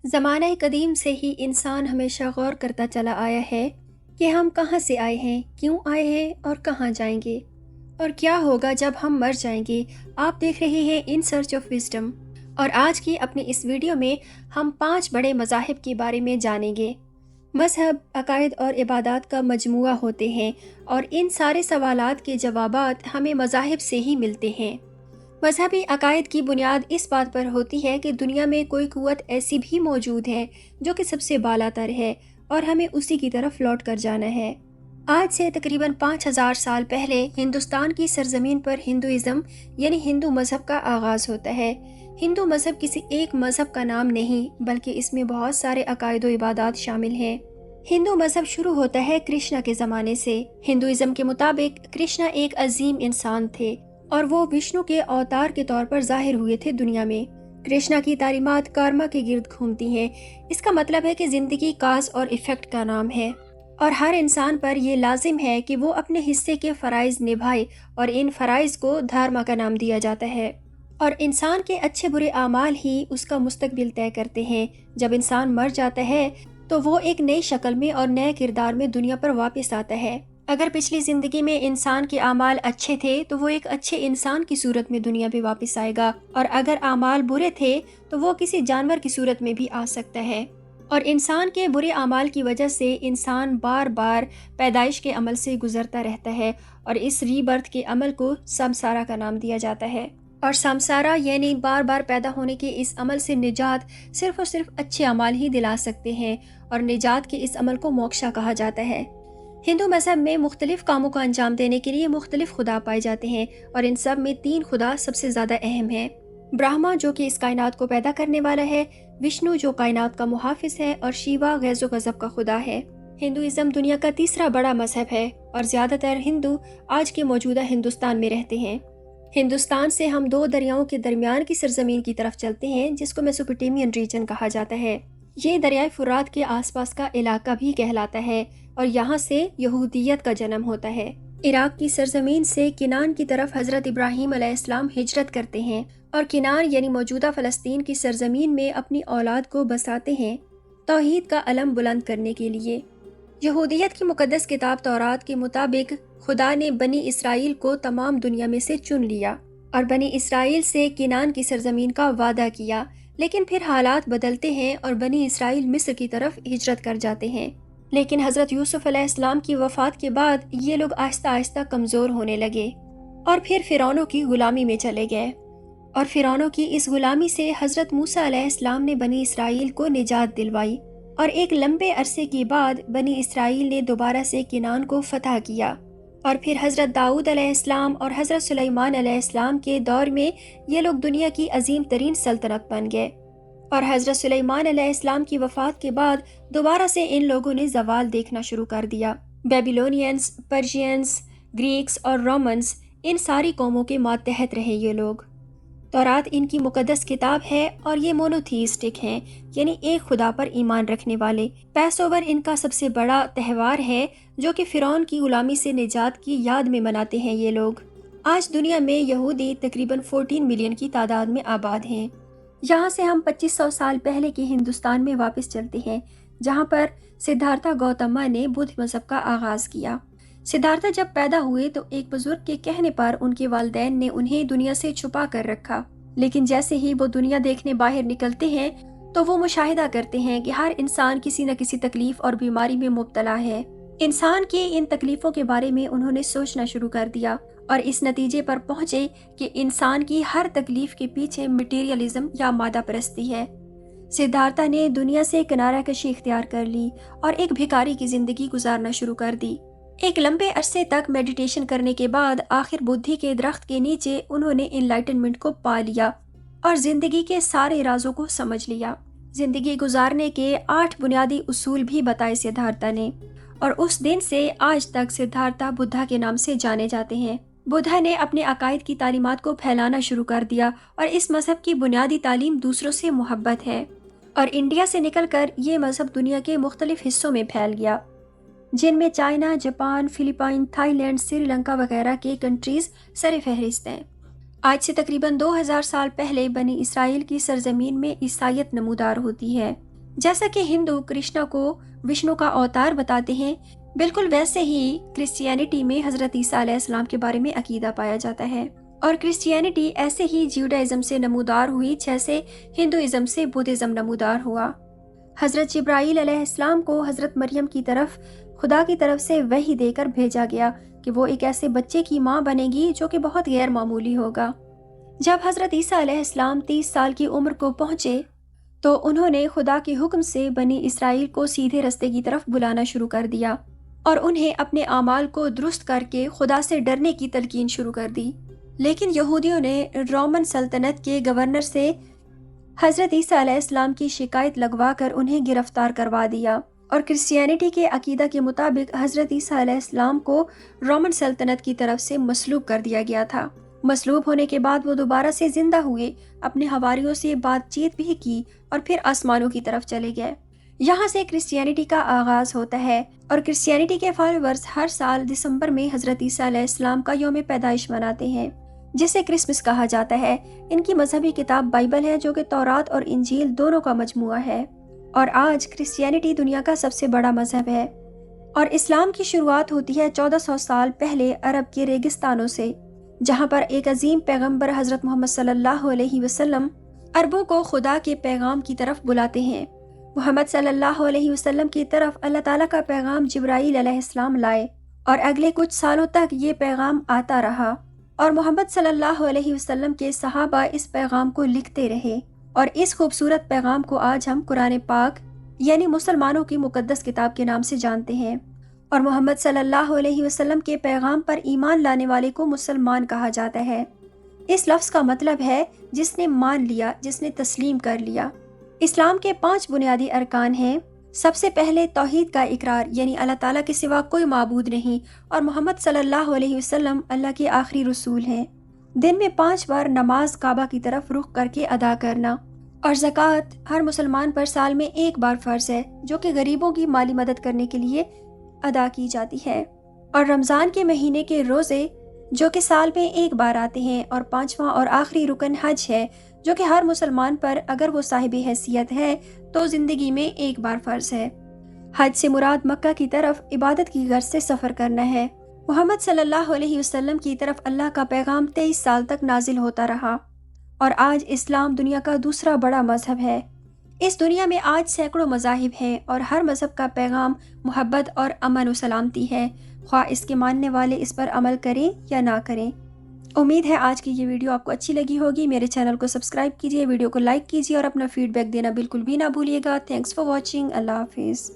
زمانہ قدیم سے ہی انسان ہمیشہ غور کرتا چلا آیا ہے کہ ہم کہاں سے آئے ہیں، کیوں آئے ہیں اور کہاں جائیں گے، اور کیا ہوگا جب ہم مر جائیں گے۔ آپ دیکھ رہے ہیں ان سرچ آف وزڈم، اور آج کی اپنی اس ویڈیو میں ہم 5 بڑے مذاہب کے بارے میں جانیں گے۔ مذہب عقائد اور عبادات کا مجموعہ ہوتے ہیں، اور ان سارے سوالات کے جوابات ہمیں مذاہب سے ہی ملتے ہیں۔ مذہبی عقائد کی بنیاد اس بات پر ہوتی ہے کہ دنیا میں کوئی قوت ایسی بھی موجود ہے جو کہ سب سے بالا تر ہے، اور ہمیں اسی کی طرف لوٹ کر جانا ہے۔ آج سے تقریباً 5000 سال پہلے ہندوستان کی سرزمین پر ہندوازم یعنی ہندو مذہب کا آغاز ہوتا ہے۔ ہندو مذہب کسی ایک مذہب کا نام نہیں، بلکہ اس میں بہت سارے عقائد و عبادات شامل ہیں۔ ہندو مذہب شروع ہوتا ہے کرشنا کے زمانے سے۔ ہندوازم کے مطابق کرشنا ایک عظیم انسان تھے، اور وہ وشنو کے اوتار کے طور پر ظاہر ہوئے تھے دنیا میں۔ کرشنا کی تعلیمات کارما کے گرد گھومتی ہیں۔ اس کا مطلب ہے کہ زندگی کاز اور ایفیکٹ کا نام ہے، اور ہر انسان پر یہ لازم ہے کہ وہ اپنے حصے کے فرائض نبھائے، اور ان فرائض کو دھارما کا نام دیا جاتا ہے۔ اور انسان کے اچھے برے اعمال ہی اس کا مستقبل طے کرتے ہیں۔ جب انسان مر جاتا ہے تو وہ ایک نئی شکل میں اور نئے کردار میں دنیا پر واپس آتا ہے۔ اگر پچھلی زندگی میں انسان کے اعمال اچھے تھے تو وہ ایک اچھے انسان کی صورت میں دنیا پہ واپس آئے گا، اور اگر اعمال برے تھے تو وہ کسی جانور کی صورت میں بھی آ سکتا ہے۔ اور انسان کے برے اعمال کی وجہ سے انسان بار بار پیدائش کے عمل سے گزرتا رہتا ہے، اور اس ری برتھ کے عمل کو سمسارا کا نام دیا جاتا ہے۔ اور سمسارا یعنی بار بار پیدا ہونے کے اس عمل سے نجات صرف اور صرف اچھے اعمال ہی دلا سکتے ہیں، اور نجات کے اس عمل کو موکشا کہا جاتا ہے۔ ہندو مذہب میں مختلف کاموں کو انجام دینے کے لیے مختلف خدا پائے جاتے ہیں، اور ان سب میں 3 خدا سب سے زیادہ اہم ہیں۔ برہما جو کہ اس کائنات کو پیدا کرنے والا ہے، وشنو جو کائنات کا محافظ ہے، اور شیوا غیظ و غضب کا خدا ہے۔ ہندوازم دنیا کا تیسرا بڑا مذہب ہے، اور زیادہ تر ہندو آج کے موجودہ ہندوستان میں رہتے ہیں۔ ہندوستان سے ہم 2 دریاؤں کے درمیان کی سرزمین کی طرف چلتے ہیں جس کو میسوپوٹیمین ریجن کہا جاتا ہے۔ یہ دریائے فرات کے آس پاس کا علاقہ بھی کہلاتا ہے، اور یہاں سے یہودیت کا جنم ہوتا ہے۔ عراق کی سرزمین سے کنان کی طرف حضرت ابراہیم علیہ السلام ہجرت کرتے ہیں، اور کنان یعنی موجودہ فلسطین کی سرزمین میں اپنی اولاد کو بساتے ہیں توحید کا علم بلند کرنے کے لیے۔ یہودیت کی مقدس کتاب تورات کے مطابق خدا نے بنی اسرائیل کو تمام دنیا میں سے چن لیا، اور بنی اسرائیل سے کنان کی سرزمین کا وعدہ کیا، لیکن پھر حالات بدلتے ہیں اور بنی اسرائیل مصر کی طرف ہجرت کر جاتے ہیں۔ لیکن حضرت یوسف علیہ السلام کی وفات کے بعد یہ لوگ آہستہ آہستہ کمزور ہونے لگے، اور پھر فرعونوں کی غلامی میں چلے گئے، اور فرعونوں کی اس غلامی سے حضرت موسیٰ علیہ السلام نے بنی اسرائیل کو نجات دلوائی، اور ایک لمبے عرصے کے بعد بنی اسرائیل نے دوبارہ سے کنان کو فتح کیا۔ اور پھر حضرت داؤد علیہ السلام اور حضرت سلیمان علیہ السلام کے دور میں یہ لوگ دنیا کی عظیم ترین سلطنت بن گئے، اور حضرت سلیمان علیہ السلام کی وفات کے بعد دوبارہ سے ان لوگوں نے زوال دیکھنا شروع کر دیا۔ بیبیلونینز، پرشینز، گریکس اور رومنز، ان ساری قوموں کے ماتحت رہے یہ لوگ۔ تورات ان کی مقدس کتاب ہے، اور یہ مونوتھیسٹک ہیں، یعنی ایک خدا پر ایمان رکھنے والے۔ پیس اوور ان کا سب سے بڑا تہوار ہے جو کہ فرعون کی غلامی سے نجات کی یاد میں مناتے ہیں یہ لوگ۔ آج دنیا میں یہودی تقریباً 14 ملین کی تعداد میں آباد ہیں۔ یہاں سے ہم 2500 سال پہلے کے ہندوستان میں واپس چلتے ہیں، جہاں پر سدھارتھا گوتما نے بدھ مذہب کا آغاز کیا۔ سدھارتھا جب پیدا ہوئے تو ایک بزرگ کے کہنے پر ان کے والدین نے انہیں دنیا سے چھپا کر رکھا، لیکن جیسے ہی وہ دنیا دیکھنے باہر نکلتے ہیں تو وہ مشاہدہ کرتے ہیں کہ ہر انسان کسی نہ کسی تکلیف اور بیماری میں مبتلا ہے۔ انسان کی ان تکلیفوں کے بارے میں انہوں نے سوچنا شروع کر دیا، اور اس نتیجے پر پہنچے کہ انسان کی ہر تکلیف کے پیچھے مٹیریلزم یا مادہ پرستی ہے۔ سدھارتھا نے دنیا سے کنارہ کشی اختیار کر لی، اور ایک بھکاری کی زندگی گزارنا شروع کر دی۔ ایک لمبے عرصے تک میڈیٹیشن کرنے کے بعد آخر بدھی کے درخت کے نیچے انہوں نے انلائٹنمنٹ کو پا لیا، اور زندگی کے سارے رازوں کو سمجھ لیا۔ زندگی گزارنے کے 8 بنیادی اصول بھی بتائے سدھارتھا نے، اور اس دن سے آج تک سدھارتھا بدھا کے نام سے جانے جاتے ہیں۔ بدھا نے اپنے عقائد کی تعلیمات کو پھیلانا شروع کر دیا، اور اس مذہب کی بنیادی تعلیم دوسروں سے محبت ہے، اور انڈیا سے نکل کر یہ مذہب دنیا کے مختلف حصوں میں پھیل گیا، جن میں China, Japan, Philippines, Thailand, Sri Lanka وغیرہ کے کنٹریز سر فہرست ہیں۔ آج سے تقریباً 2000 سال پہلے بنی اسرائیل کی سرزمین میں عیسائیت نمودار ہوتی ہے۔ جیسا کہ ہندو کرشنا کو وشنو کا اوتار بتاتے ہیں، بالکل ویسے ہی کرسچینٹی میں حضرت عیسیٰ علیہ السلام کے بارے میں عقیدہ پایا جاتا ہے، اور کرسچینٹی ایسے ہی جیوڈائزم سے نمودار ہوئی جیسے ہندوازم سے بدھزم نمودار ہوا۔ حضرت جبرائیل علیہ السلام کو حضرت مریم کی طرف خدا کی طرف سے وحی دے کر بھیجا گیا کہ وہ ایک ایسے بچے کی ماں بنے گی جو کہ بہت غیر معمولی ہوگا۔ جب حضرت عیسیٰ علیہ السلام 30 سال کی عمر کو پہنچے تو انہوں نے خدا کے حکم سے بنی اسرائیل کو سیدھے رستے کی طرف بلانا شروع کر دیا اور انہیں اپنے اعمال کو درست کر کے خدا سے ڈرنے کی تلقین شروع کر دی۔ لیکن یہودیوں نے رومن سلطنت کے گورنر سے حضرت عیسیٰ علیہ السلام کی شکایت لگوا کر انہیں گرفتار کروا دیا، اور کرسچینٹی کے عقیدہ کے مطابق حضرت عیسیٰ علیہ السلام کو رومن سلطنت کی طرف سے مصلوب کر دیا گیا تھا۔ مصلوب ہونے کے بعد وہ دوبارہ سے زندہ ہوئے، اپنے حواریوں سے بات چیت بھی کی اور پھر آسمانوں کی طرف چلے گئے۔ یہاں سے کرسچینٹی کا آغاز ہوتا ہے، اور کرسچینٹی کے فالوورز ہر سال دسمبر میں حضرت عیسیٰ علیہ السلام کا یوم پیدائش مناتے ہیں، جسے کرسمس کہا جاتا ہے۔ ان کی مذہبی کتاب بائبل ہے، جو کہ تورات اور انجیل دونوں کا مجموعہ ہے، اور آج کرسچینٹی دنیا کا سب سے بڑا مذہب ہے۔ اور اسلام کی شروعات ہوتی ہے 1400 سال پہلے عرب کے ریگستانوں سے، جہاں پر ایک عظیم پیغمبر حضرت محمد صلی اللہ علیہ وسلم عربوں کو خدا کے پیغام کی طرف بلاتے ہیں۔ محمد صلی اللہ علیہ وسلم کی طرف اللہ تعالیٰ کا پیغام جبرائیل علیہ السلام لائے، اور اگلے کچھ سالوں تک یہ پیغام آتا رہا، اور محمد صلی اللہ علیہ وسلم کے صحابہ اس پیغام کو لکھتے رہے، اور اس خوبصورت پیغام کو آج ہم قرآن پاک یعنی مسلمانوں کی مقدس کتاب کے نام سے جانتے ہیں۔ اور محمد صلی اللہ علیہ وسلم کے پیغام پر ایمان لانے والے کو مسلمان کہا جاتا ہے۔ اس لفظ کا مطلب ہے جس نے مان لیا، جس نے تسلیم کر لیا۔ اسلام کے 5 بنیادی ارکان ہیں۔ سب سے پہلے توحید کا اقرار، یعنی اللہ تعالیٰ کے سوا کوئی معبود نہیں، اور محمد صلی اللہ علیہ وسلم اللہ کے آخری رسول ہیں۔ دن میں 5 بار نماز کعبہ کی طرف رخ کر کے ادا کرنا، اور زکوٰۃ ہر مسلمان پر سال میں 1 بار فرض ہے، جو کہ غریبوں کی مالی مدد کرنے کے لیے ادا کی جاتی ہے۔ اور رمضان کے مہینے کے روزے، جو کہ سال میں 1 بار آتے ہیں، اور 5واں اور آخری رکن حج ہے، جو کہ ہر مسلمان پر اگر وہ صاحب حیثیت ہے تو زندگی میں 1 بار فرض ہے۔ حج سے مراد مکہ کی طرف عبادت کی غرض سے سفر کرنا ہے۔ محمد صلی اللہ علیہ وسلم کی طرف اللہ کا پیغام 23 سال تک نازل ہوتا رہا، اور آج اسلام دنیا کا دوسرا بڑا مذہب ہے۔ اس دنیا میں آج سینکڑوں مذاہب ہیں، اور ہر مذہب کا پیغام محبت اور امن و سلامتی ہے، خواہ اس کے ماننے والے اس پر عمل کریں یا نہ کریں۔ امید ہے آج کی یہ ویڈیو آپ کو اچھی لگی ہوگی۔ میرے چینل کو سبسکرائب کیجیے، ویڈیو کو لائک کیجیے، اور اپنا فیڈ بیک دینا بالکل بھی نہ بھولیے گا۔ Thanks for watching. اللہ حافظ۔